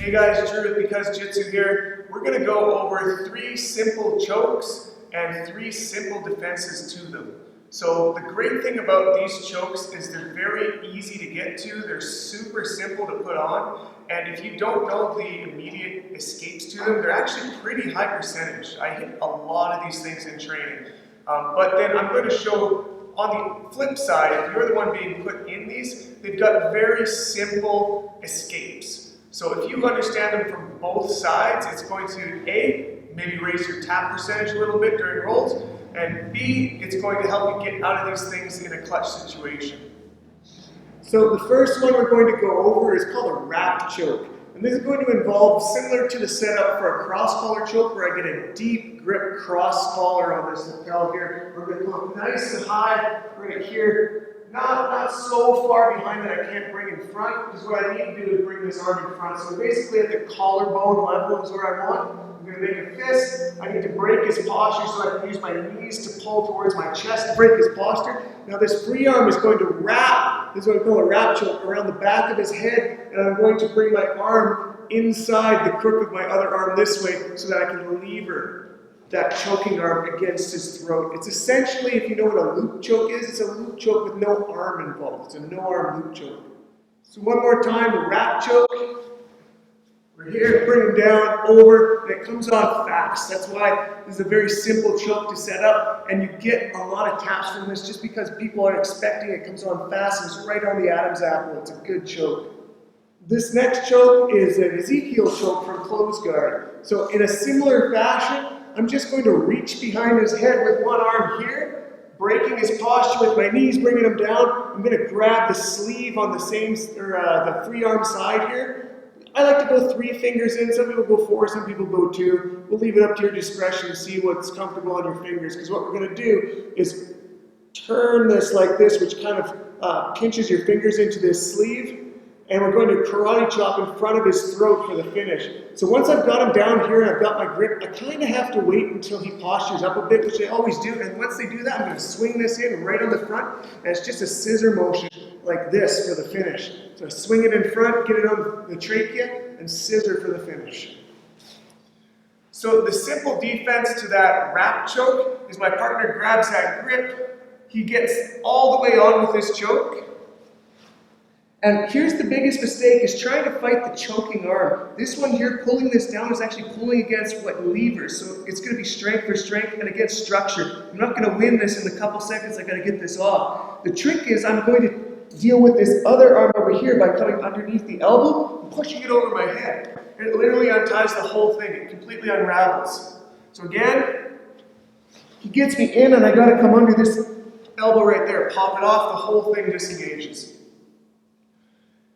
Hey guys, Drew with Because Jiu-Jitsu here. We're going to go over 3 simple chokes and 3 simple defenses to them. So the great thing about these chokes is they're very easy to get to, they're super simple to put on, and if you don't know the immediate escapes to them, they're actually pretty high percentage. I hit a lot of these things in training. But then I'm going to show on the flip side, if you're the one being put in these, they've got very simple escapes. So if you understand them from both sides, it's going to A, maybe raise your tap percentage a little bit during rolls, and B, it's going to help you get out of these things in a clutch situation. So the first one we're going to go over is called a wrap choke. And this is going to involve, similar to the setup for a cross collar choke, where I get a deep grip cross collar on this lapel here. We're going to go nice and high right here. Not so far behind that I can't bring in front, because what I need to do is bring this arm in front. So basically at the collarbone level is where I want. I'm going to make a fist. I need to break his posture so I can use my knees to pull towards my chest to break his posture. Now this free arm is going to wrap, this is what I call a wrap choke, around the back of his head, and I'm going to bring my arm inside the crook of my other arm this way so that I can lever that choking arm against his throat. It's essentially, if you know what a loop choke is, it's a loop choke with no arm involved. It's a no-arm loop choke. So one more time, the wrap choke. We're here, bring him down, over, and it comes on fast. That's why this is a very simple choke to set up, and you get a lot of taps from this just because people aren't expecting it. It comes on fast, and it's right on the Adam's apple. It's a good choke. This next choke is an Ezekiel choke from close guard. So in a similar fashion, I'm just going to reach behind his head with one arm here, breaking his posture with my knees, bringing him down. I'm going to grab the sleeve on the same, the free arm side here. I like to go 3 fingers in. Some people go 4, some people go 2. We'll leave it up to your discretion to see what's comfortable on your fingers, because what we're going to do is turn this like this, which kind of pinches your fingers into this sleeve. And we're going to karate chop in front of his throat for the finish. So once I've got him down here and I've got my grip, I kind of have to wait until he postures up a bit, which they always do. And once they do that, I'm going to swing this in right on the front. And it's just a scissor motion like this for the finish. So I swing it in front, get it on the trachea, and scissor for the finish. So the simple defense to that wrap choke is my partner grabs that grip. He gets all the way on with this choke. And here's the biggest mistake, is trying to fight the choking arm. This one here, pulling this down, is actually pulling against what levers. So it's going to be strength for strength and against structure. I'm not going to win this in a couple seconds. I got to get this off. The trick is I'm going to deal with this other arm over here by coming underneath the elbow and pushing it over my head. And it literally unties the whole thing. It completely unravels. So again, he gets me in and I got to come under this elbow right there. Pop it off, the whole thing disengages.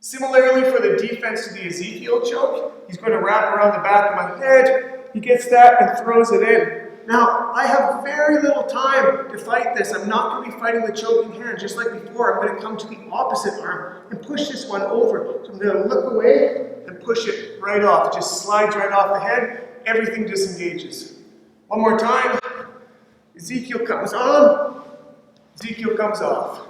Similarly, for the defense to the Ezekiel choke, he's going to wrap around the back of my head. He gets that and throws it in. Now, I have very little time to fight this. I'm not going to be fighting the choking hand. Just like before, I'm going to come to the opposite arm and push this one over. So I'm going to look away and push it right off. It just slides right off the head. Everything disengages. One more time. Ezekiel comes on. Ezekiel comes off.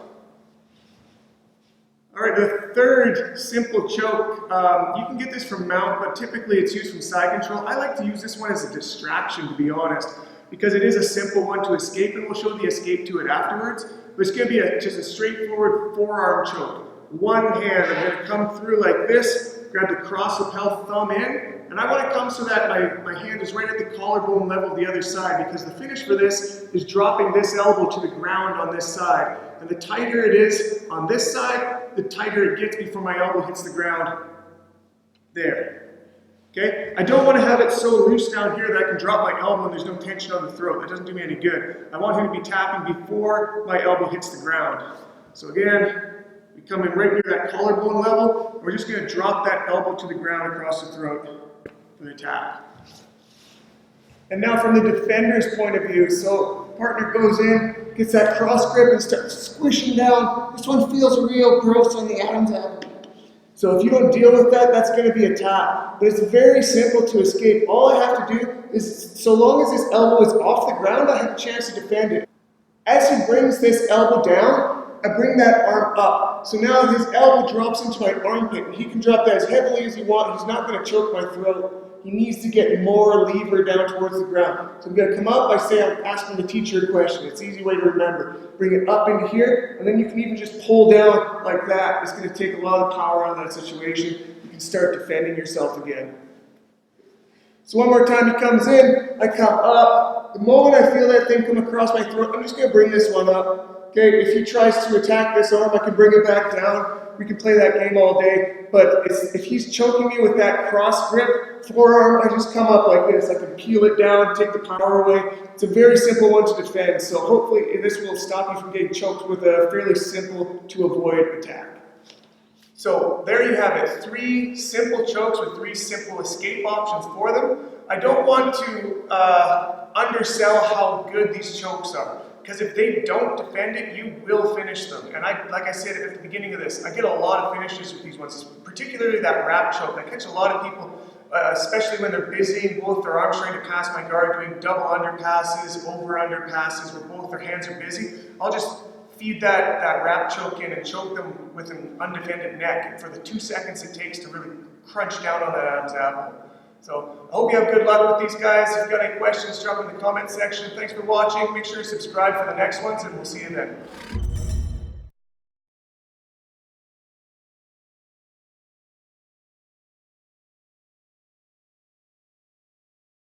All right, the third simple choke, you can get this from mount, but typically it's used from side control. I like to use this one as a distraction, to be honest, because it is a simple one to escape, and we'll show the escape to it afterwards. But it's going to be just a straightforward forearm choke. One hand, I'm going to come through like this, grab the cross lapel thumb in, and I want to come so that my hand is right at the collarbone level of the other side, because the finish for this is dropping this elbow to the ground on this side. And the tighter it is on this side, the tighter it gets before my elbow hits the ground. There. Okay? I don't want to have it so loose down here that I can drop my elbow and there's no tension on the throat. That doesn't do me any good. I want him to be tapping before my elbow hits the ground. So again, we come in right near that collarbone level. We're just going to drop that elbow to the ground across the throat for the tap. And now from the defender's point of view, so partner goes in, gets that cross grip and starts squishing down. This one feels real gross on the Adam's apple. So if you don't deal with that, that's going to be a tap. But it's very simple to escape. All I have to do is, so long as this elbow is off the ground, I have a chance to defend it. As he brings this elbow down, I bring that arm up. So now his elbow drops into my armpit, and he can drop that as heavily as he wants. He's not going to choke my throat. He needs to get more lever down towards the ground. So I'm going to come up by saying, I'm asking the teacher a question. It's an easy way to remember. Bring it up into here, and then you can even just pull down like that. It's going to take a lot of power out of that situation. You can start defending yourself again. So one more time, he comes in, I come up. The moment I feel that thing come across my throat, I'm just going to bring this one up. Okay, if he tries to attack this arm, I can bring it back down. We can play that game all day. But if he's choking me with that cross grip forearm, I just come up like this. I can peel it down, take the power away. It's a very simple one to defend. So hopefully this will stop you from getting choked with a fairly simple to avoid attack. So there you have it, 3 simple chokes with 3 simple escape options for them. I don't want to undersell how good these chokes are, because if they don't defend it, you will finish them. And like I said at the beginning of this, I get a lot of finishes with these ones, particularly that wrap choke. I catch a lot of people, especially when they're busy, both their arms trying to pass my guard, doing double underpasses, over underpasses, where both their hands are busy. I'll just feed that wrap choke in and choke them with an undefended neck, and for the 2 seconds it takes to really crunch down on that Adam's apple. So I hope you have good luck with these guys. If you've got any questions, drop in the comment section. Thanks for watching. Make sure you subscribe for the next ones, and we'll see you then.